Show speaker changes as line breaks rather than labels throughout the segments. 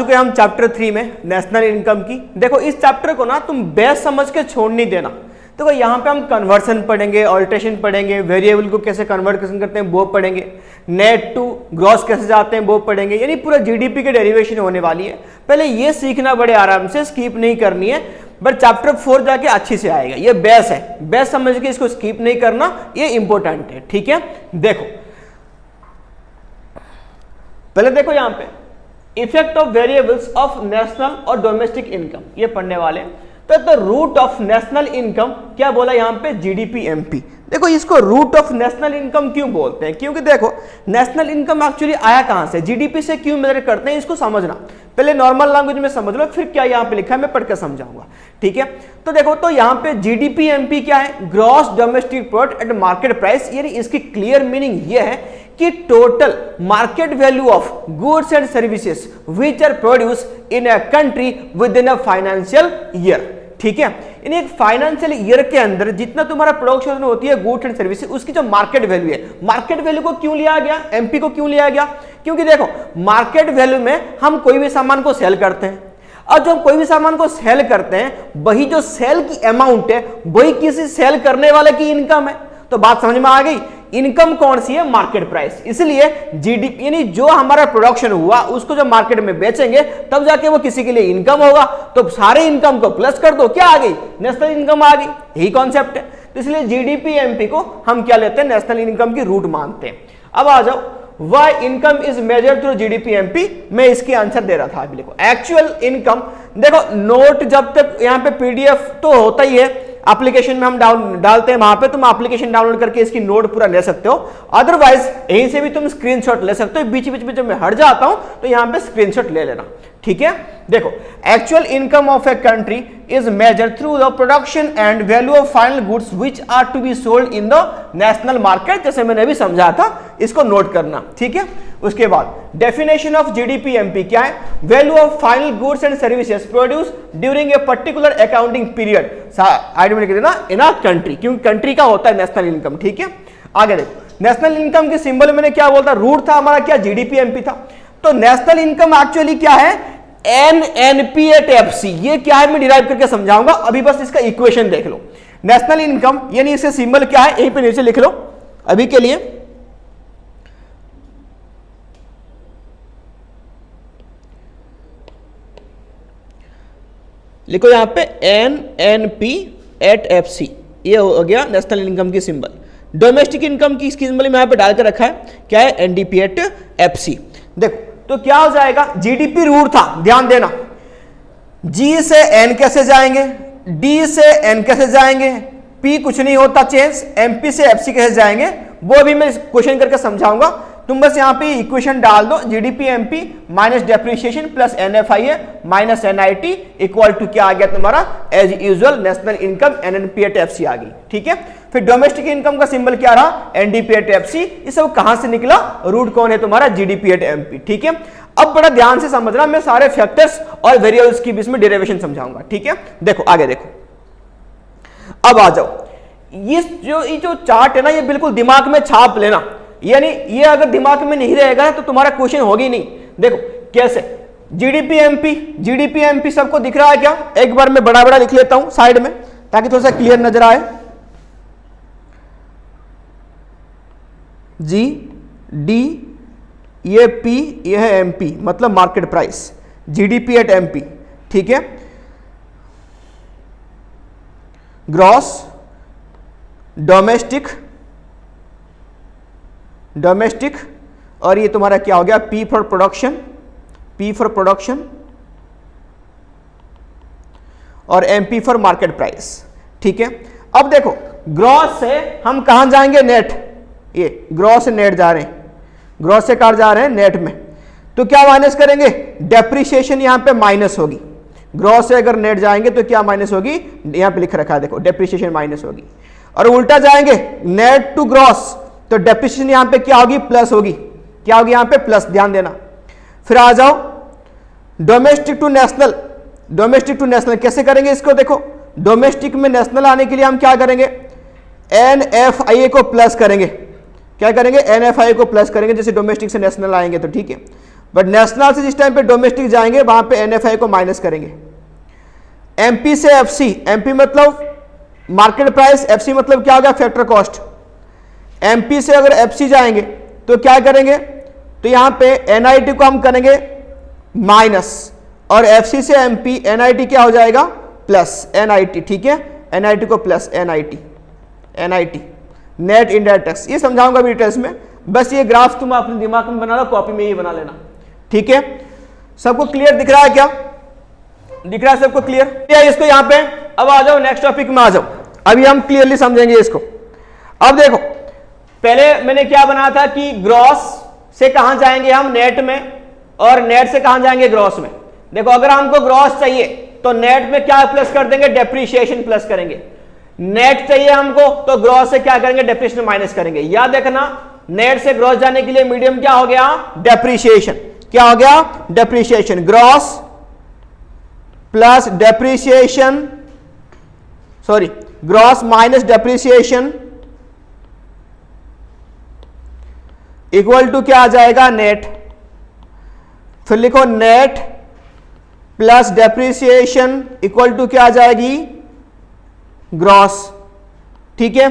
चुके हैं हम चैप्टर 3 में नेशनल इनकम की। देखो इस चैप्टर को ना तुम बेस समझ के छोड़ नहीं देना। तो यहाँ पे हम कन्वर्सन पढ़ेंगे, ऑल्ट्रेशन पढ़ेंगे, वेरिएबल को कैसे कन्वर्ट करते हैं वो पढ़ेंगे, नेट टू ग्रॉस कैसे जाते हैं वो पढ़ेंगे, यानी पूरा जीडीपी के डेरिवेशन होने वाली है। पहले ये सीखना बड़े आराम से, स्किप नहीं करनी है, बट चैप्टर 4 जाके अच्छी से आएगा। ये बेस है, बेस समझ के इसको स्किप नहीं करना, ये इंपॉर्टेंट है। ठीक है, देखो पहले देखो यहाँ पे effect of variables of national और डोमेस्टिक इनकम, ये पढ़ने वाले हैं। तो the root of national income क्या बोला यहाँ पे, जीडीपी एमपी। देखो इसको रूट ऑफ नेशनल इनकम क्यों बोलते हैं, क्योंकि देखो नेशनल इनकम एक्चुअली आया कहां से, जीडीपी से क्यों मेजर करते हैं, इसको समझना। पहले नॉर्मल लैंग्वेज में समझ लो, फिर क्या यहाँ पे लिखा है मैं पढ़कर समझाऊंगा। ठीक है, तो देखो तो यहाँ पे जीडीपी एमपी क्या है, gross domestic product at market price. यानी इसकी क्लियर मीनिंग ये है कि total market value of goods and services which are produce in a country within a financial year. ठीक है, यानी एक फाइनेंशियल ईयर के अंदर जितना तुम्हारा प्रोडक्शन होती है गुड्स एंड सर्विसेज, उसकी जो मार्केट वैल्यू है, मार्केट वैल्यू को क्यों लिया गया, एमपी को क्यों लिया गया, क्योंकि देखो मार्केट वैल्यू में हम कोई भी सामान को सेल करते हैं, और जो हम कोई भी सामान को सेल करते हैं वही जो सेल की अमाउंट है वही किसी सेल करने वाले की इनकम है। तो बात समझ में आ गई, इनकम कौन सी है, मार्केट प्राइस। इसलिए जीडीपी यानी जो हमारा प्रोडक्शन हुआ उसको जब मार्केट में बेचेंगे तब जाके वो किसी के लिए इनकम होगा। तो सारे इनकम को प्लस कर दो, क्या आ गई, नेशनल इनकम आ गई। यही कॉन्सेप्ट है। तो इसलिए जीडीपी एमपी को हम क्या लेते हैं, नेशनल इनकम की रूट मानते हैं। अब आ जाओ, why income is measured through GDP MP. मैं इसकी आंसर दे रहा था अभी। देखो एक्चुअल इनकम, देखो नोट जब तक यहाँ पे पीडीएफ तो होता ही है, एप्लीकेशन में हम डालते हैं, वहां पे तुम एप्लीकेशन डाउनलोड करके इसकी नोट पूरा ले सकते हो। अदरवाइज यहीं से भी तुम स्क्रीनशॉट ले सकते हो। बीच बीच में जब मैं हट जाता हूं तो यहां पे स्क्रीनशॉट ले लेना। ठीक है, देखो actual income of a country is measured through the production and value of final goods which are to be sold in the national market. जैसे मैंने अभी समझा था, इसको नोट करना। ठीक है, उसके बाद डेफिनेशन ऑफ जीडीपी एमपी क्या है, value of final goods and services produce during a particular accounting period side में लिख देना इन अ कंट्री, क्योंकि कंट्री का होता है नेशनल इनकम। ठीक है, आगे देखो नेशनल इनकम के सिंबल मैंने क्या बोलता, रूट था हमारा क्या, जीडीपी एमपी था। तो नेशनल इनकम एक्चुअली क्या है, एनएनपी एट एफसी। ये क्या है मैं डिराइव करके समझाऊंगा, अभी बस इसका इक्वेशन देख लो। नेशनल इनकम यानी इसका सिंबल क्या है, यहीं पे नीचे लिख लो अभी के लिए। लिखो यहां पे एनएनपी एट एफसी, ये हो गया नेशनल इनकम की सिंबल। डोमेस्टिक इनकम की सिंबल में यहां पे डालकर रखा है, क्या है, एनडीपी एट एफसी। देखो तो क्या हो जाएगा, जीडीपी रूट था, ध्यान देना, जी से एन कैसे जाएंगे, डी से एन कैसे जाएंगे, पी कुछ नहीं होता चेंज, एमपी से एफसी कैसे जाएंगे वो भी मैं क्वेश्चन करके समझाऊंगा। तुम बस यहां पे इक्वेशन डाल दो, GDP MP minus depreciation plus NFIA minus NIT equal to क्या आ गया तुम्हारा, as usual national income NNP at FC आ गई। ठीक है, फिर डोमेस्टिक इनकम का सिंबल क्या रहा, एनडीपी एट एफसी। ये सब कहां से निकला, रूट कौन है तुम्हारा, जीडीपी एट एमपी। ठीक है, अब बड़ा ध्यान से समझना, मैं सारे फैक्टर्स और वेरिएबल्स की बीच में डेरिवेशन समझाऊंगा। ठीक है, देखो आगे देखो, अब आ जाओ, ये जो चार्ट है ना, ये बिल्कुल दिमाग में छाप लेना। यानी ये अगर दिमाग में नहीं रहेगा तो तुम्हारा क्वेश्चन होगी नहीं। देखो कैसे, जीडीपी एमपी सबको दिख रहा है क्या, एक बार मैं बड़ा बड़ा लिख लेता हूं साइड में ताकि थोड़ा सा क्लियर नजर आए। जी डी ये पी, ये है एमपी, मतलब market price, GDP at MP. ठीक है, ग्रॉस डोमेस्टिक और ये तुम्हारा क्या हो गया, पी फॉर प्रोडक्शन और एमपी फॉर मार्केट प्राइस। ठीक है, अब देखो ग्रॉस से हम कहां जाएंगे, नेट, ये ग्रॉस से नेट जा रहे हैं, ग्रॉस से कार जा रहे हैं नेट में, तो क्या माइनस करेंगे, डेप्रिसिएशन यहां पे माइनस होगी। ग्रॉस से अगर नेट जाएंगे तो क्या माइनस होगी, यहां पे लिख रखा है देखो, डेप्रिसिएशन माइनस होगी। और उल्टा जाएंगे नेट टू ग्रॉस तो डेप्रिसिएशन यहां पे क्या होगी, प्लस होगी। क्या होगी यहां पे, प्लस, ध्यान देना। फिर आ जाओ डोमेस्टिक टू नेशनल कैसे करेंगे इसको, देखो डोमेस्टिक में नेशनल आने के लिए हम क्या करेंगे, एनएफआईए को प्लस करेंगे। क्या करेंगे, एनएफआईए को प्लस करेंगे, जैसे डोमेस्टिक से नेशनल आएंगे तो। ठीक है, बट नेशनल से जिस टाइम पे डोमेस्टिक जाएंगे वहां पे NFI को माइनस करेंगे। MP से FC, MP मतलब मार्केट प्राइस, FC मतलब क्या हो गया फैक्टर कॉस्ट। MP से अगर FC जाएंगे तो क्या करेंगे, तो यहां पे NIT को हम करेंगे माइनस, और FC से MP NIT क्या हो जाएगा प्लस NIT, ठीक है, NIT को plus NIT net indirect tax. ये समझाऊंगा डिटेल्स में, बस ये ग्राफ तुम अपने दिमाग में बना लो, कॉपी में ही बना लेना, ठीक है। सबको क्लियर दिख रहा है क्या, दिख रहा है सबको क्लियर क्या इसको यहाँ पे। अब आ जाओ नेक्स्ट टॉपिक में आ जाओ, अभी हम क्लियरली समझेंगे इसको। अब देखो पहले मैंने क्या बनाया था कि ग्रॉस से कहां जाएंगे हम नेट में, और नेट से कहां जाएंगे ग्रॉस में। देखो अगर हमको ग्रॉस चाहिए तो नेट में क्या प्लस कर देंगे, डेप्रीशिएशन प्लस करेंगे। नेट चाहिए हमको तो ग्रॉस से क्या करेंगे, डेप्रीशिएशन माइनस करेंगे। याद देखना नेट से ग्रॉस जाने के लिए मीडियम क्या हो गया, डेप्रीशिएशन। क्या हो गया, depreciation. Gross plus depreciation, sorry gross minus depreciation equal to क्या आ जाएगा, नेट। फिर लिखो net plus depreciation equal to क्या आ जाएगी, ग्रॉस, ठीक है।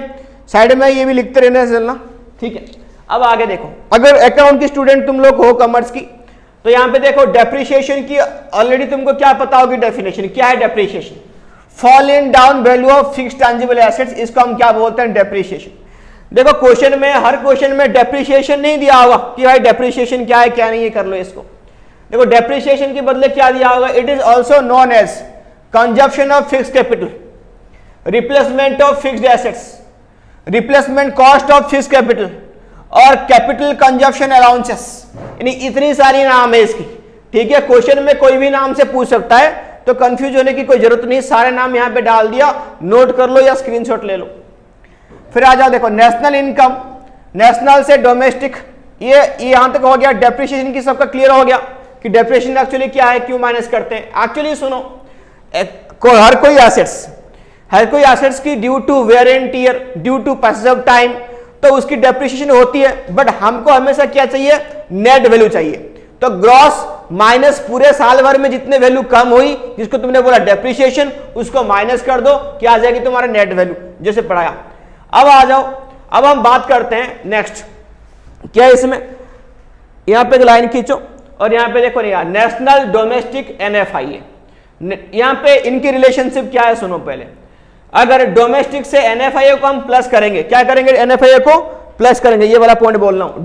साइड में ये भी लिखते रहना चलना, ठीक है। अब आगे देखो, अगर अकाउंट की स्टूडेंट तुम लोग हो कॉमर्स की, तो यहां पे देखो डेप्रीसिएशन की ऑलरेडी तुमको क्या पता होगी डेफिनेशन। क्या है depreciation, fall in down value of fixed tangible assets, इसको हम क्या बोलते हैं, डेप्रीसिएशन। देखो क्वेश्चन में, हर क्वेश्चन में डेप्रीसिएशन नहीं दिया होगा कि भाई डेप्रीसिएशन क्या है क्या नहीं है, कर लो इसको। देखो डेप्रीसिएशन के बदले क्या दिया होगा, it is also known as consumption of fixed capital, replacement of fixed assets, replacement cost of fixed capital, और कैपिटल कंजप्शन अलाउंसेस। यानी इतनी सारी नाम है इसकी, ठीक है। क्वेश्चन में कोई भी नाम से पूछ सकता है, तो कंफ्यूज होने की कोई जरूरत नहीं, सारे नाम यहां पे डाल दिया, नोट कर लो या स्क्रीनशॉट ले लो। फिर आ जाओ, देखो नेशनल इनकम, नेशनल से डोमेस्टिक, ये यहां तक हो गया। डेप्रिसिएशन की सबका क्लियर हो गया कि डेप्रिसिएशन एक्चुअली क्या है, क्यों माइनस करते हैं। एक्चुअली सुनो, हर कोई एसेट्स की due to wear and tear, due to passage of time, तो उसकी डेप्रिसिएशन होती है। बट हमको हमेशा क्या चाहिए, नेट वैल्यू चाहिए। तो ग्रॉस माइनस पूरे साल भर में जितने वैल्यू कम हुई, जिसको तुमने बोला डेप्रिसिएशन, उसको माइनस कर दो, क्या आ जाएगी तुम्हारा नेट वैल्यू, जैसे पढ़ाया। अब आ जाओ, अब हम बात करते हैं नेक्स्ट, क्या है इसमें, यहां पे एक लाइन खींचो और यहां पे देखो यार, नेशनल डोमेस्टिक NFI है। यहां पे इनकी रिलेशनशिप क्या है सुनो पहले। अगर डोमेस्टिक से NFI को हम प्लस करेंगे, क्या करेंगे, NFI को प्लस करेंगे, ये वाला पॉइंट बोल रहा हूं।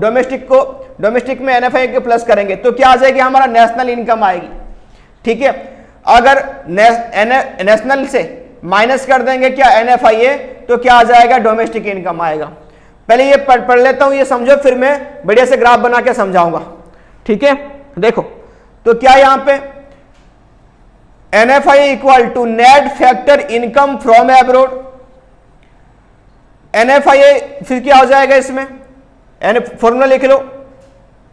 डोमेस्टिक में NFI को प्लस करेंगे तो क्या आ जाएगी, हमारा नेशनल इनकम आएगी, ठीक है। अगर नेशनल से माइनस कर देंगे क्या, NFI है, तो क्या आ जाएगा, डोमेस्टिक इनकम आएगा। पहले ये पढ़ लेता हूं, ये समझो, फिर मैं बढ़िया से ग्राफ बना के समझाऊंगा, ठीक है। देखो तो क्या यहां पे NFI equal to net factor income from abroad. NFI फिर क्या हो जाएगा इसमें, फॉर्मूला लिख लो,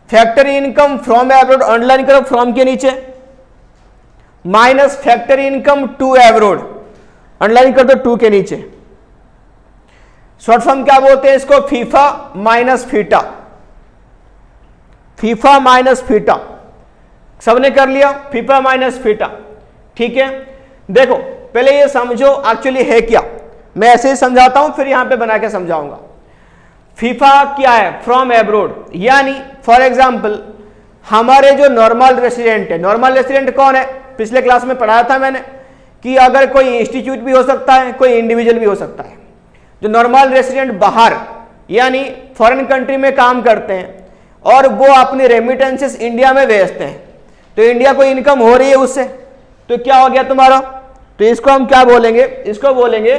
factor income from abroad, underline करो फ्रॉम के नीचे, minus factor income to abroad, underline कर दो टू के नीचे। शॉर्ट फॉर्म क्या बोलते हैं इसको, FIFA minus FITA, FIFA minus FITA, सबने कर लिया, फीफा माइनस फीटा, ठीक है। देखो पहले ये समझो एक्चुअली है क्या, मैं ऐसे ही समझाता हूं फिर यहां पे बना के समझाऊंगा। फीफा क्या है, फ्रॉम एब्रोड, यानी फॉर एग्जांपल हमारे जो नॉर्मल रेसिडेंट है, नॉर्मल रेसिडेंट कौन है, पिछले क्लास में पढ़ाया था मैंने कि अगर कोई इंस्टीट्यूट भी हो सकता है, कोई इंडिविजुअल भी हो सकता है। जो नॉर्मल रेसिडेंट बाहर यानी फॉरेन कंट्री में काम करते हैं और वो अपनी रेमिटेंसेस इंडिया में भेजते हैं, तो इंडिया को इनकम हो रही है उससे, तो क्या हो गया तुम्हारा, तो इसको हम क्या बोलेंगे, इसको बोलेंगे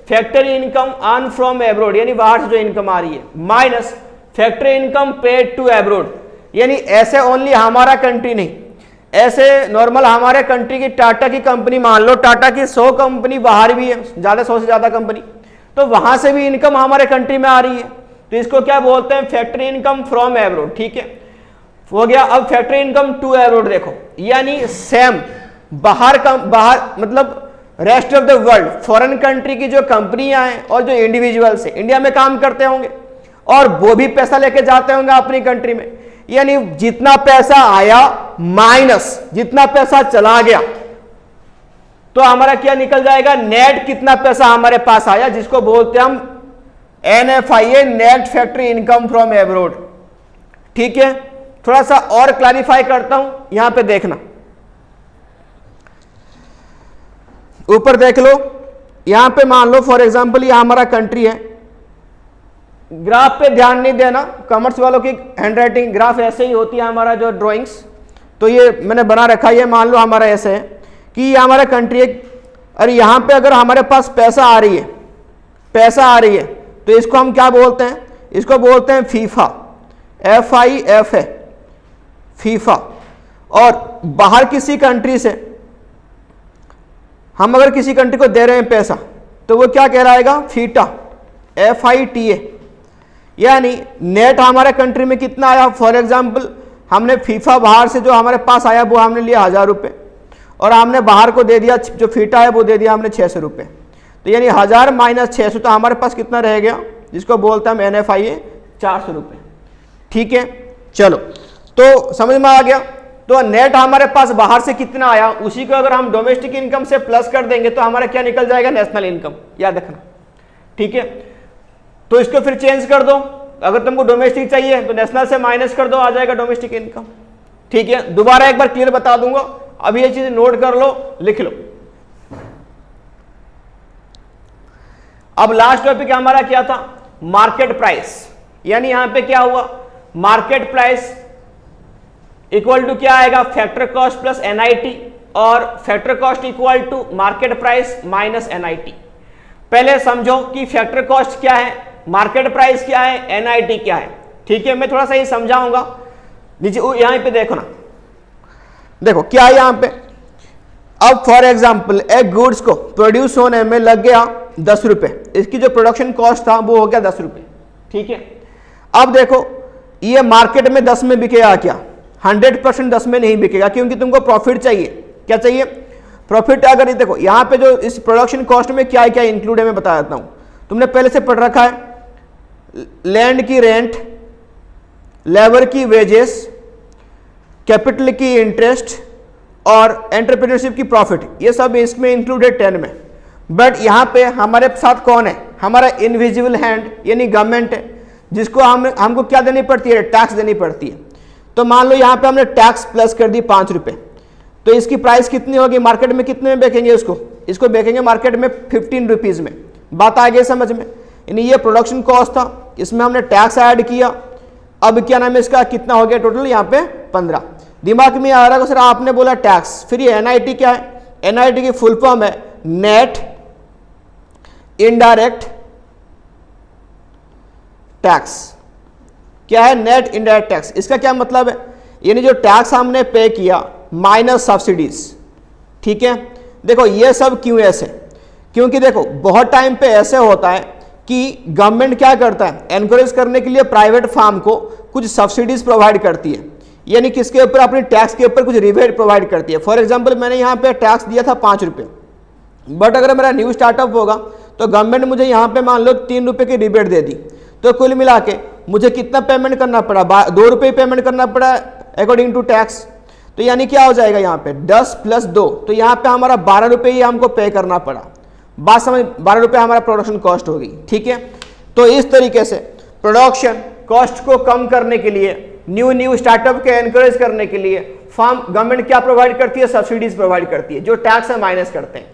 factor income earn from abroad, यानी बाहर से जो इनकम आ रही है, minus factor income paid to abroad, यानी ऐसे ओनली हमारा कंट्री नहीं, ऐसे नॉर्मल हमारे कंट्री की टाटा की कंपनी मान लो, टाटा की 100 कंपनी बाहर भी है, ज्यादा 100 से ज्यादा कंपनी, तो वहां से भी इनकम हमारे कंट्री में आ रही है, तो इसको क्या बोलते हैं, फैक्ट्री इनकम फ्रॉम एब्रोड, ठीक है, हो गया। अब फैक्ट्री इनकम टू एब्रोड देखो, यानी सेम बाहर मतलब rest of the world, foreign country की जो कंपनियां हैं और जो इंडिविजुअल्स हैं इंडिया में काम करते होंगे और वो भी पैसा लेके जाते होंगे अपनी कंट्री में, यानी जितना पैसा आया माइनस जितना पैसा चला गया, तो हमारा क्या निकल जाएगा, नेट कितना पैसा हमारे पास आया, जिसको बोलते हैं हम NFIA, net factory income from abroad. ठीक है, थोड़ा सा और क्लैरिफाई करता हूं, यहां पे देखना, ऊपर देख लो, यहां पे मान लो फॉर एग्जांपल ये हमारा कंट्री है, ग्राफ पे ध्यान नहीं देना, कॉमर्स वालों की हैंडराइटिंग ग्राफ ऐसे ही होती है, हमारा जो ड्राइंग्स, तो ये मैंने बना रखा है, ये मान लो हमारा ऐसे है कि ये हमारा कंट्री है, और यहां पे अगर हमारे पास पैसा आ रही है, तो इसको हम क्या बोलते हैं, इसको बोलते हैं फीफा, FIF है फीफा। और बाहर किसी कंट्री से हम अगर किसी कंट्री को दे रहे हैं पैसा, तो वो क्या कहलाएगा, फीटा, FITA। यानी नेट हमारे कंट्री में कितना आया, फॉर एग्जांपल हमने फीफा बाहर से जो हमारे पास आया वो हमने लिया 1000 रुपये, और हमने बाहर को दे दिया, जो फीटा है वो दे दिया हमने 600 रुपये, तो यानी 1000 माइनस 600, तो हमारे पास कितना रह गया, जिसको बोलते हैं हम NFIA 400 रुपये। ठीक है, चलो तो समझ में आ गया। तो नेट हमारे पास बाहर से कितना आया, उसी को अगर हम डोमेस्टिक इनकम से प्लस कर देंगे तो हमारा क्या निकल जाएगा, नेशनल इनकम, याद रखना। ठीक है, तो इसको फिर चेंज कर दो, अगर तुमको डोमेस्टिक चाहिए तो नेशनल से माइनस कर दो, आ जाएगा डोमेस्टिक इनकम। ठीक है, दोबारा एक बार क्लियर बता दूंगा, अभी ये चीज नोट कर लो, लिख लो। अब लास्ट टॉपिक हमारा क्या था, मार्केट प्राइस, यानी यहां पे क्या हुआ, मार्केट प्राइस इक्वल टू क्या आएगा, फैक्टर कॉस्ट प्लस NIT, और factor cost equal to market price minus NIT। पहले समझो कि फैक्टर कॉस्ट क्या है, मार्केट प्राइस क्या है, NIT क्या है। ठीक है, मैं थोड़ा सा ये समझाऊंगा, नीचे यहां पे देखो ना, देखो क्या है यहां पे। अब फॉर एग्जांपल एक गुड्स को प्रोड्यूस होने में लग गया 10 रुपए, इसकी जो प्रोडक्शन कॉस्ट था वो हो गया 10 रुपए। ठीक है, अब देखो ये मार्केट में 10 में बिकेगा क्या, 100% 10 में नहीं बिकेगा, क्योंकि तुमको प्रॉफिट चाहिए। क्या चाहिए, प्रॉफिट। अगर ये देखो यहां पे जो इस प्रोडक्शन कॉस्ट में क्या क्या इंक्लूड है मैं बता देता हूं, तुमने पहले से पढ़ रखा है, लैंड की रेंट, लेबर की वेजेस, कैपिटल की इंटरेस्ट और एंटरप्रेन्योरशिप की प्रॉफिट, ये सब इसमें इंक्लूडेड 10 में। बट यहां पे हमारे साथ कौन है, हमारा इनविजिबल हैंड यानी गवर्नमेंट है, जिसको हमको क्या देनी पड़ती है, टैक्स देनी पड़ती है। तो मान लो यहां पे हमने टैक्स प्लस कर दी 5 रुपए, तो इसकी प्राइस कितनी होगी, मार्केट में कितने में बेचेंगे इसको बेचेंगे मार्केट में 15 रुपीज में। बात आ गई समझ में, यानी ये प्रोडक्शन कॉस्ट था, इसमें हमने टैक्स ऐड किया, अब क्या नाम है इसका, कितना हो गया टोटल यहाँ पे 15। दिमाग में आ रहा है सर आपने बोला टैक्स, फिर ये NIT क्या है, NIT की फुल फॉर्म है नेट इनडायरेक्ट टैक्स। क्या है, नेट इनडायरेक्ट टैक्स। इसका क्या मतलब है, यानी जो टैक्स हमने पे किया माइनस सब्सिडीज। ठीक है, देखो ये सब क्यों ऐसे, क्योंकि देखो बहुत टाइम पे ऐसे होता है कि गवर्नमेंट क्या करता है, एनकरेज करने के लिए प्राइवेट फार्म को कुछ सब्सिडीज प्रोवाइड करती है, यानी किसके ऊपर, अपने टैक्स के ऊपर कुछ रिबेट प्रोवाइड करती है। फॉर एग्जांपल मैंने यहाँ पे टैक्स दिया था 5 रुपये, बट अगर मेरा न्यू स्टार्टअप होगा तो गवर्नमेंट मुझे यहाँ पे मान लो 3 रुपये की रिबेट दे दी, तो कुल मिला के मुझे कितना पेमेंट करना पड़ा, 2 रुपये पेमेंट करना पड़ा अकॉर्डिंग टू टैक्स। तो यानी क्या हो जाएगा यहाँ पे 10 + 2, तो यहाँ पे हमारा 12 रुपये ही हमको पे करना पड़ा। बात समझ, 12 रुपये हमारा प्रोडक्शन कॉस्ट होगी। ठीक है, तो इस तरीके से प्रोडक्शन कॉस्ट को कम करने के लिए, न्यू स्टार्टअप के एनकरेज करने के लिए फार्म गवर्नमेंट क्या प्रोवाइड करती है, सब्सिडीज प्रोवाइड करती है, जो टैक्स है माइनस करते हैं।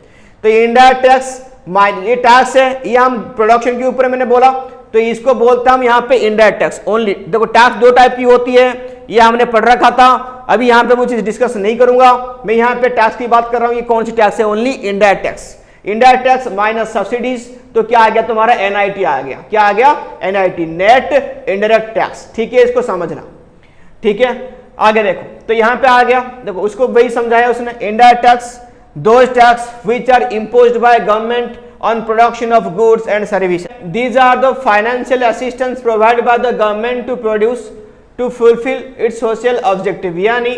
तो ये इनडायरेक्ट टैक्स, ये टैक्स है, ये हम प्रोडक्शन के ऊपर मैंने बोला, तो इसको बोलते हैं हम यहाँ पे इनडायरेक्ट टैक्स ओनली। देखो टैक्स 2 टाइप की होती है, ये हमने पढ़ रखा था, अभी यहाँ पे वो चीज डिस्कस नहीं करूंगा, मैं यहाँ पे टैक्स की बात कर रहा हूँ। ये कौन सी टैक्स है, only indirect tax. Indirect tax minus subsidies, तो क्या आ गया तुम्हारा NIT आ गया। क्या आ गया, NIT, नेट इनडायरेक्ट टैक्स। ठीक है, इसको समझना। ठीक है, आगे देखो, तो यहां पे आ गया, देखो उसको वही समझाया उसने, indirect tax, those tax which are imposed by government on production of goods and services. These are the financial assistance provided by the government to produce to fulfill its social objective। यानी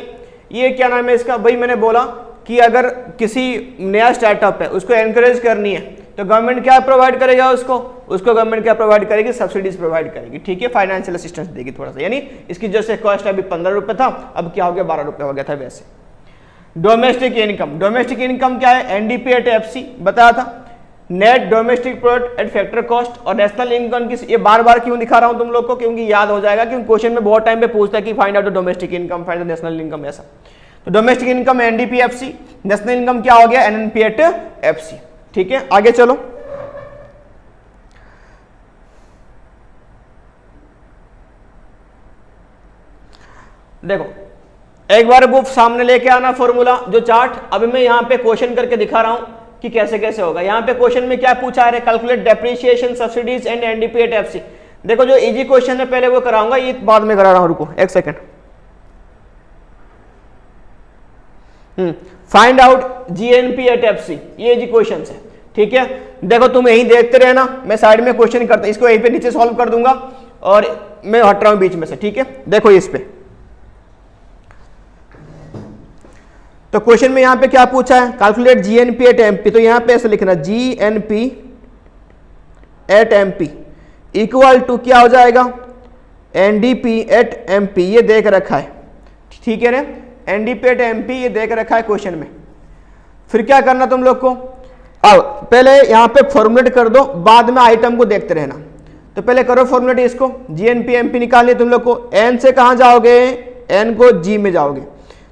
ये क्या नाम है इसका, भाई मैंने बोला कि अगर किसी नया स्टार्टअप है उसको एनकरेज करनी है तो गवर्नमेंट क्या प्रोवाइड करेगा उसको गवर्नमेंट क्या प्रोवाइड करेगी, सब्सिडीज प्रोवाइड करेगी, ठीक है, फाइनेंशियल असिस्टेंस देगी थोड़ा सा, यानी इसकी जैसे कॉस्ट अभी 15 रुपये था, अब क्या हो गया 12 रुपये हो गया था वैसे। डोमेस्टिक इनकम क्या है, एनडीपी एट एफसी बताया था, net domestic product eight factor cost, और नेशनल इनकम की, ये बार बार क्यों दिखा रहा हूं तुम लोग को, क्योंकि याद हो जाएगा, क्योंकि क्वेश्चन में बहुत टाइम पे पूछता है कि find out the domestic income, find the national income, ऐसा। तो domestic income NDP FC, national income क्या हो गया एनएनपी एट एफसी, ठीक है। आगे चलो, देखो एक बार वो सामने लेके आना फॉर्मूला, जो चार्ट अभी मैं यहाँ पे क्वेश्चन करके दिखा रहा हूं कि कैसे कैसे होगा। यहाँ पे क्वेश्चन में क्या पूछा है, calculate depreciation subsidies and NDP at FC. देखो जो इजी क्वेश्चन है पहले वो कराऊंगा, ये बाद में करा रहा हूं, रुको एक second. Find out GNP at FC, ये इजी क्वेश्चन है, ठीक है। देखो तुम यही देखते रहना, मैं साइड में क्वेश्चन करता, इसको यहीं पे नीचे सॉल्व कर दूंगा और मैं हट रहा हूं बीच में से, ठीक है। देखो इस पे तो क्वेश्चन में यहां पे क्या पूछा है, कैलकुलेट जीएनपी एट एमपी, तो यहां पे ऐसे लिखना GNP at MP equal to क्या हो जाएगा एनडीपी एट एमपी, ये देख रखा है, ठीक है ना, एनडीपी एट एमपी ये देख रखा है क्वेश्चन में। फिर क्या करना तुम लोग को, अब पहले यहां पे फॉर्मुलेट कर दो, बाद में आइटम को देखते रहना। तो पहले करो फॉर्मुलेट इसको, जीएनपी एमपी निकालनी तुम लोग को, एन से कहां जाओगे, एन को जी में जाओगे,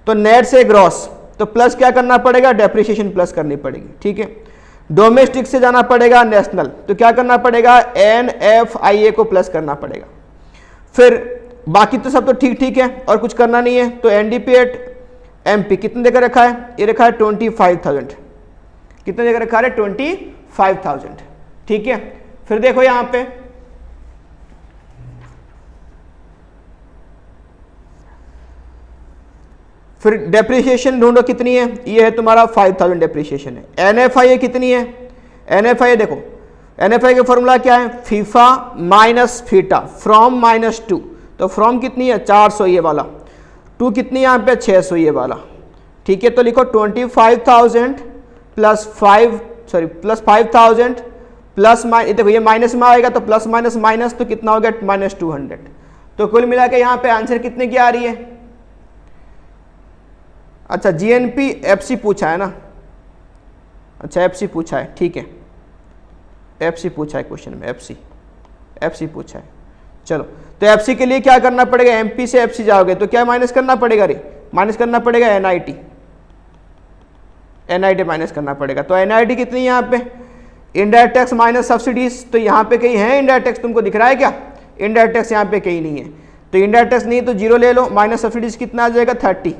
तो नेट से ग्रॉस, तो प्लस क्या करना पड़ेगा, डेप्रिसिएशन प्लस करनी पड़ेगी, ठीक है। डोमेस्टिक से जाना पड़ेगा नेशनल, तो क्या करना पड़ेगा एन एफ आई ए को प्लस करना पड़ेगा। फिर बाकी तो सब तो ठीक ठीक है और कुछ करना नहीं है, तो एनडीपी एट एमपी कितने देकर रखा है, ये रखा है 25,000, कितने देकर रखा है 25,000, ठीक है। फिर देखो यहां पे फिर डेप्रिसिएशन ढूंढो कितनी है, ये है तुम्हारा 5,000 डेप्रिसिएशन है। एनएफआई कितनी है, एनएफआई देखो, एनएफआई का फॉर्मूला क्या है, फीफा माइनस फीटा फ्रॉम -2, तो फ्रॉम कितनी है 400 ये वाला, 2 कितनी यहाँ पे 600 ये वाला, ठीक है। तो लिखो 25,000 प्लस 5,000 प्लस देखो ये माइनस में आएगा तो प्लस माइनस माइनस, तो कितना हो गया -200। तो कुल मिला के यहाँ पे आंसर कितने की आ रही है, अच्छा जीएनपी एफसी पूछा है ना, अच्छा एफसी पूछा है, ठीक है, एफसी पूछा है क्वेश्चन में, एफसी पूछा है। चलो तो एफसी के लिए क्या करना पड़ेगा, एमपी से एफसी जाओगे तो क्या माइनस करना पड़ेगा, रे माइनस करना पड़ेगा एनआईटी माइनस करना पड़ेगा। तो एनआईटी कितनी है यहाँ पे, इनडायरेक्ट टैक्स माइनस सब्सिडीज, तो यहाँ पे कहीं है इनडायरेक्ट टैक्स, तुमको दिख रहा है क्या, इनडायरेक्ट टैक्स यहाँ पे कहीं नहीं है, तो इनडायरेक्ट टैक्स नहीं तो 0 ले लो, माइनस सब्सिडीज कितना आ जाएगा 30,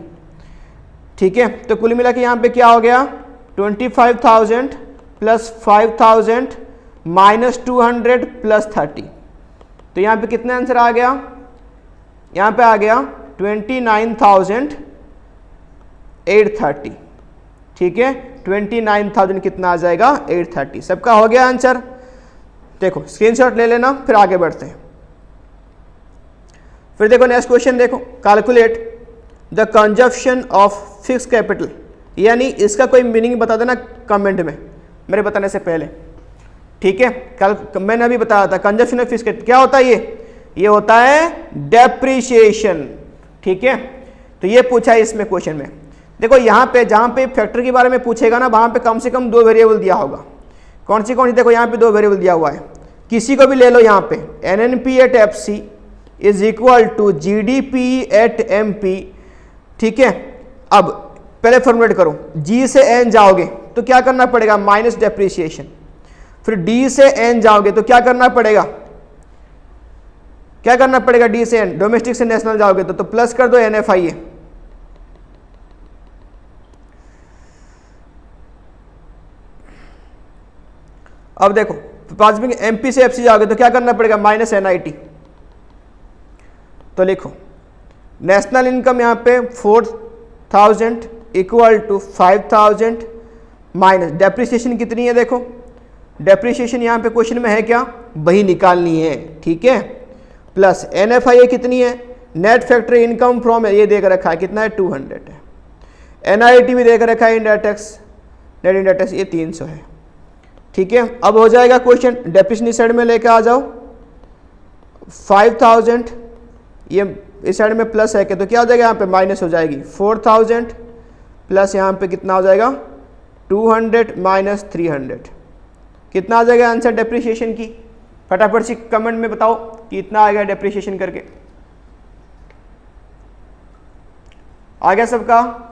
ठीक है। तो कुल मिला के यहाँ पे क्या हो गया 25,000 प्लस 5,000 माइनस 200 प्लस 30, तो यहाँ पे कितना आंसर आ गया, यहाँ पे आ गया 29,830, ठीक है, 29,000 कितना आ जाएगा 830, सबका हो गया आंसर। देखो स्क्रीनशॉट ले लेना, फिर आगे बढ़ते हैं। फिर देखो नेक्स्ट क्वेश्चन देखो, calculate the consumption of fix capital, यानी इसका कोई मीनिंग बता देना कमेंट में मेरे बताने से पहले, ठीक है। कल मैंने अभी बताया था कंजप्शन ऑफ फिक्स कैपिटल क्या होता है, ये होता है डेप्रिसिएशन, ठीक है। तो ये पूछा है इसमें क्वेश्चन में। देखो यहाँ पे जहाँ पे फैक्टर के बारे में पूछेगा ना, वहाँ पे कम से कम 2 वेरिएबल दिया होगा, कौन सी देखो यहाँ पे 2 वेरिएबल दिया हुआ है, किसी को भी ले लो, यहाँ पे NNP at FC is equal to GDP at MP, ठीक है। अब पहले फॉर्मुलेट करो, जी से एन जाओगे तो क्या करना पड़ेगा माइनस डेप्रिसिएशन, फिर डी से एन जाओगे तो क्या करना पड़ेगा, डी से एन, डोमेस्टिक से नेशनल जाओगे तो प्लस कर दो एनएफआई। अब देखो पास में एमपी से एफसी जाओगे तो क्या करना पड़ेगा माइनस एनआईटी, तो लिखो नेशनल इनकम यहाँ पे 4,000 इक्वल टू 5,000 माइनस डेप्रिसिएशन कितनी है, देखो डेप्रिसिएशन यहाँ पे क्वेश्चन में है क्या, वही निकालनी है, ठीक है, प्लस एनएफआई कितनी है, नेट फैक्टरी इनकम फ्रॉम, ये देख रखा है कितना है 200 है, एनआईटी भी देख रखा है, indirect tax net indirect tax ये 300 है, ठीक है, अब हो जाएगा क्वेश्चन, डेप्रिसिएशन इस साइड में लेके आ जाओ, 5000 ये इस साइड में प्लस है, तो क्या हो जाएगा यहाँ पे माइनस हो जाएगी, 4000 प्लस यहाँ पे कितना हो जाएगा 200 माइनस 300, कितना आ जाएगा आंसर डेप्रिसिएशन की? फटाफट से कमेंट में बताओ कि इतना आ गया डेप्रिसिएशन करके। आ गया सबका?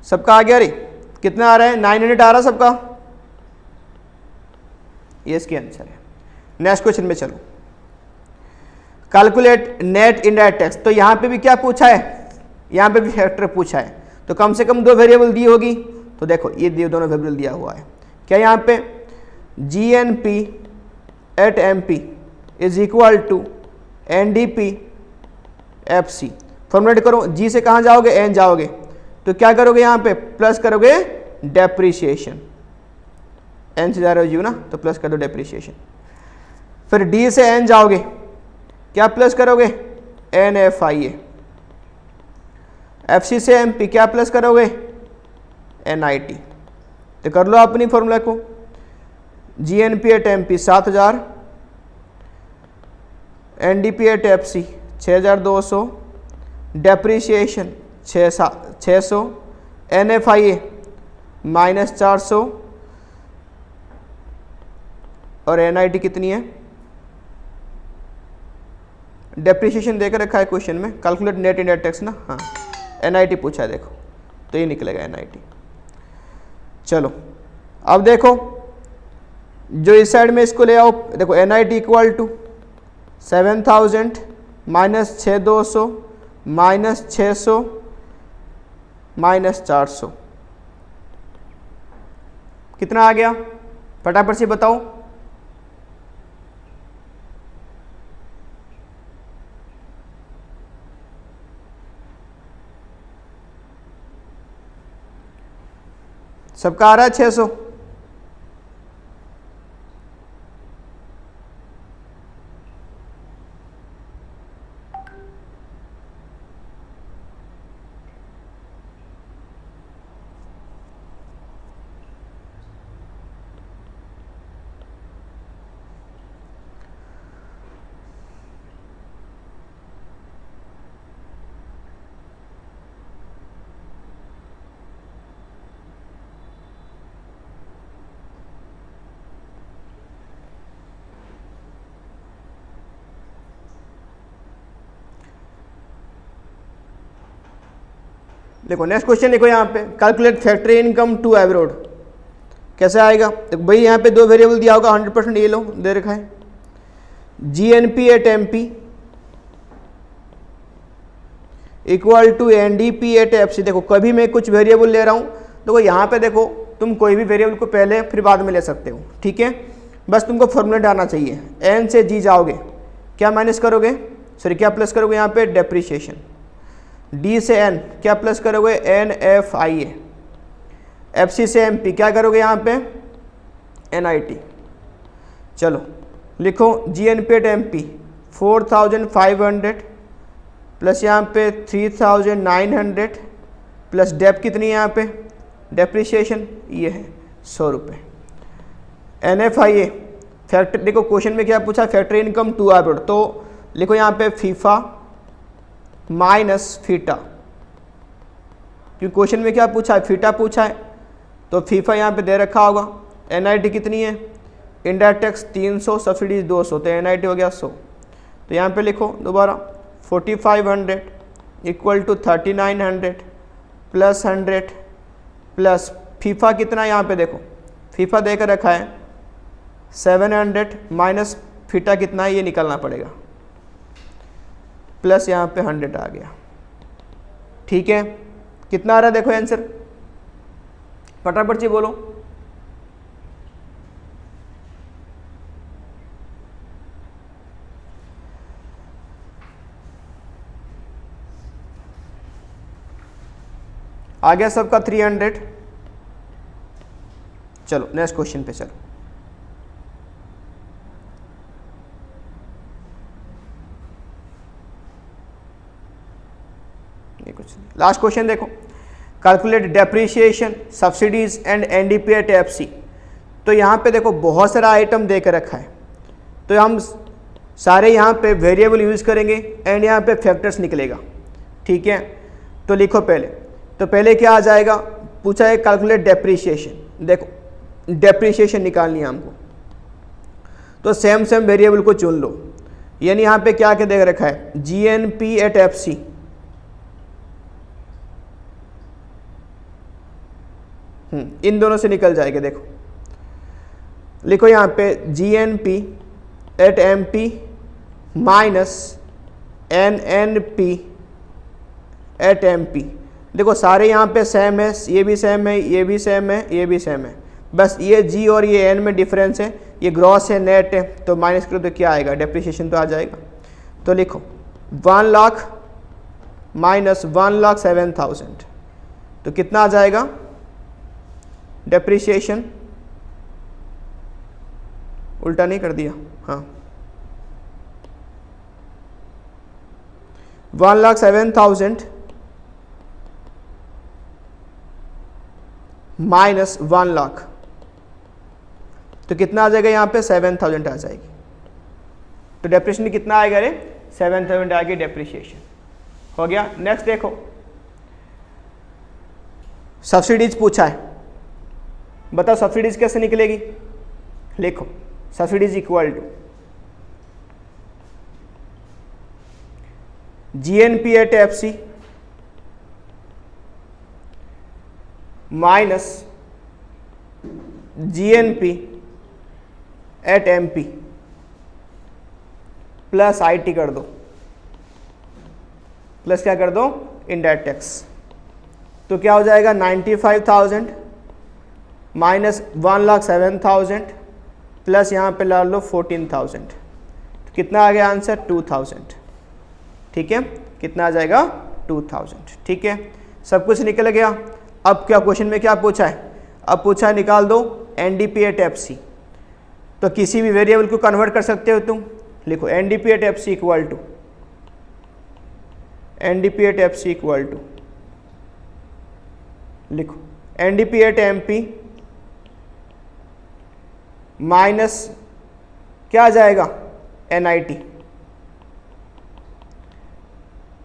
सबका आ गया रे? कितना आ रहा है? 900 आ रहा सबका? ये इसकी आंसर है। नेक्स्ट क्वेश्चन में चलो, कैलकुलेट नेट इनडायरेक्ट टैक्स। तो यहां पे भी क्या पूछा है? यहां पे भी फैक्टर पूछा है, तो कम से कम दो वेरिएबल दी होगी। तो देखो ये दोनों वेरिएबल दिया हुआ है, क्या यहां पे GNP at MP is equal to NDP FC। Formulate करो, G से कहां जाओगे? N जाओगे, तो क्या करोगे यहाँ पे? प्लस करोगे डेप्रिसिएशन, N से जा रहे हो जीव ना, तो प्लस कर दो डेप्रिसिएशन। फिर D से N जाओगे, क्या प्लस करोगे? NFIA। FC से MP क्या प्लस करोगे? NIT। तो कर लो अपनी फॉर्मूला को, GNP at MP 7000, NDP at FC 6200, depreciation 600, NFIA minus 400 और NIT कितनी है? डेप्रिसिएशन देकर रखा है क्वेश्चन में, कैलकुलेट नेट इनडायरेक्ट टैक्स ना, हाँ NIT पूछा है, देखो तो ये निकलेगा NIT। चलो अब देखो जो इस साइड में इसको ले आओ, देखो NIT equal to 7000 minus 6200 minus 600 minus 400, कितना आ गया? फटाफट से बताओ। सबका आ रहा है 600? देखो नेक्स्ट क्वेश्चन देखो यहाँ पे, कैलकुलेट फैक्ट्री इनकम टू एवरोड। कैसे आएगा? तो भाई यहाँ पे दो वेरिएबल दिया होगा, 100% ये लो दे रखा है, GNP at MP equal to NDP at FC। देखो कभी मैं कुछ वेरिएबल ले रहा हूँ, देखो यहाँ पे देखो तुम कोई भी वेरिएबल को पहले फिर बाद में ले सकते हो, ठीक है, बस तुमको फॉर्मूला डालना चाहिए। N से G जाओगे, क्या माइनस करोगे? सॉरी क्या प्लस करोगे यहाँ पे? डेप्रिसिएशन। D से N क्या प्लस करोगे? NFIA। FC से MP क्या करोगे यहाँ पे? NIT। चलो लिखो GNP एट MP 4500 प्लस यहाँ पे 3900 प्लस डेप कितनी है यहाँ पे? डेप्रिसिएशन ये है 100 रुपये। NFIA फैक्ट्री, देखो क्वेश्चन में क्या पूछा? फैक्ट्री इनकम टू एवरोड, तो लिखो यहाँ पे फीफा माइनस फीटा, क्योंकि क्वेश्चन में क्या पूछा है? फीटा पूछा है, तो फीफा यहाँ पे दे रखा होगा। NIT कितनी है? इनडायरेक्ट टैक्स 300, सब्सिडी 200, तो NIT हो गया 100। तो यहाँ पे लिखो दोबारा 4500 इक्वल टू 3900 प्लस 100 प्लस फीफा कितना? यहाँ पे देखो फीफा देकर रखा है 700 माइनस फीटा कितना है? ये निकालना पड़ेगा, प्लस यहाँ पे 100 आ गया, ठीक है। कितना आ रहा है देखो आंसर, फटाफट से बोलो। आ गया सबका 300। चलो नेक्स्ट क्वेश्चन पे चलो। कुछ नहीं। लास्ट क्वेश्चन देखो, calculate depreciation subsidies and NDP at FC. तो यहाँ पे देखो बहुत सारा आइटम दे कर रखा है, तो हम सारे यहाँ पे वेरिएबल यूज़ करेंगे एंड यहाँ पे फैक्टर्स निकलेगा, ठीक है। तो लिखो पहले, तो पहले क्या आ जाएगा, पूछा है कैलकुलेट डेप्रिसिएशन। देखो डेप्रिसिएशन निकालनी है हमको, तो सेम वेरिएबल को चुन लो। यानी यहाँ पे क्या क्या दे रखा है, जीएनपी एट एफसी, इन दोनों से निकल जाएगा। देखो लिखो यहाँ पे GNP at MP minus NNP at MP. देखो सारे यहाँ पे सेम है, ये भी सेम है, ये भी सेम है, ये भी सेम है, बस ये जी और ये एन में डिफरेंस है, ये ग्रॉस है नेट है, तो माइनस करो तो क्या आएगा, डेप्रिसिएशन तो आ जाएगा। तो लिखो 1 लाख माइनस 1,07,000, तो कितना आ जाएगा डेप्रिसिएशन, उल्टा नहीं कर दिया, हाँ 1,07,000 माइनस 1 लाख, तो कितना आ जाएगा यहाँ पे 7,000 आ जाएगी। तो डेप्रिसिएशन कितना आएगा रे, 7,000 आएगी डेप्रिसिएशन, हो गया। नेक्स्ट देखो, सब्सिडीज पूछा है, बताओ सब्सिडीज कैसे निकलेगी। लिखो subsidies equal to GNP at FC minus GNP at MP plus IT कर दो, प्लस क्या कर दो, इनडायरेक्ट टैक्स। तो क्या हो जाएगा 95,000 माइनस 1,07,000 प्लस यहाँ पे ला लो 14,000, तो कितना आ गया आंसर 2,000, ठीक है। कितना आ जाएगा 2,000, ठीक है। सब कुछ निकल गया। अब क्या क्वेश्चन में क्या पूछा है, अब पूछा है निकाल दो एनडीपी एट एफसी। तो किसी भी वेरिएबल को कन्वर्ट कर सकते हो तुम। लिखो NDP at FC equal to, NDP at FC equal to, लिखो एनडीपी एट एमपी माइनस क्या आ जाएगा एनआईटी,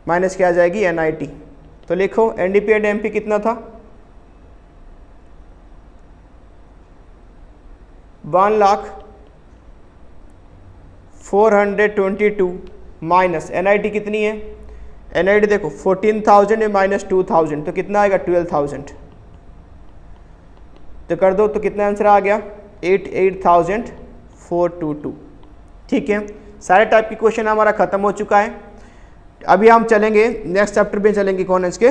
माइनस क्या आ जाएगी एनआईटी। तो लिखो एनडीपी एट एमपी कितना था 1,422 माइनस एनआईटी कितनी है, एनआईटी देखो 14,000 है माइनस 2,000, तो कितना आएगा 12,000। तो कर दो, तो कितना आंसर आ गया 88,422, ठीक है। सारे टाइप के क्वेश्चन हमारा खत्म हो चुका है। अभी हम चलेंगे नेक्स्ट चैप्टर पे, चलेंगे कौन है इसके,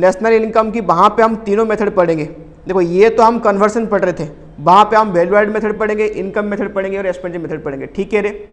नेशनल इनकम की। वहाँ पे हम तीनों मेथड पढ़ेंगे। देखो ये तो हम कन्वर्सन पढ़ रहे थे, वहाँ पे हम वैल्यू एड मेथड पढ़ेंगे, इनकम मेथड पढ़ेंगे और एक्सपेंडिचर मेथड पढ़ेंगे, ठीक है रे।